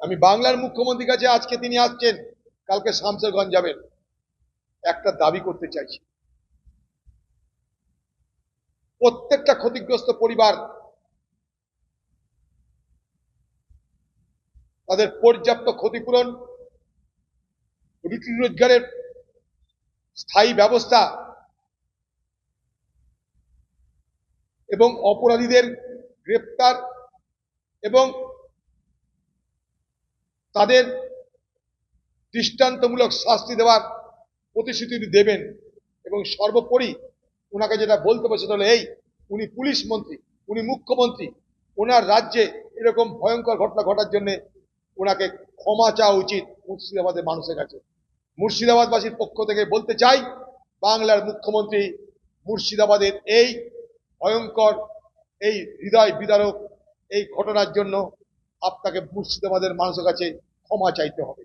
আমি বাংলার মুখ্যমন্ত্রীর কাছে আজকে তিনি আসছেন, কালকে শামসেরগঞ্জ যাবেন, একটা দাবি করতে চাইছি। প্রত্যেকটা ক্ষতিগ্রস্ত পরিবার তাদের পর্যাপ্ত ক্ষতিপূরণ, রুটি রোজগারের স্থায়ী ব্যবস্থা এবং অপরাধীদের গ্রেপ্তার এবং তাদের দৃষ্টান্তমূলক শাস্তি দেওয়ার প্রতিশ্রুতি দেবেন। এবং সর্বোপরি ওনাকে যেটা বলতে হবে সেটা হলো এই, উনি পুলিশ মন্ত্রী, উনি মুখ্যমন্ত্রী, ওনার রাজ্যে এরকম ভয়ঙ্কর ঘটনা ঘটার জন্য ওনাকে ক্ষমা চাওয়া উচিত মুর্শিদাবাদের মানুষের কাছে। মুর্শিদাবাদবাসীর পক্ষ থেকে বলতে চাই, বাংলার মুখ্যমন্ত্রী মুর্শিদাবাদের এই ভয়ঙ্কর, এই হৃদয় বিদারক এই ঘটনার জন্য আপনাকে মুর্শিদাবাদের মানুষের কাছে ক্ষমা চাইতে হবে।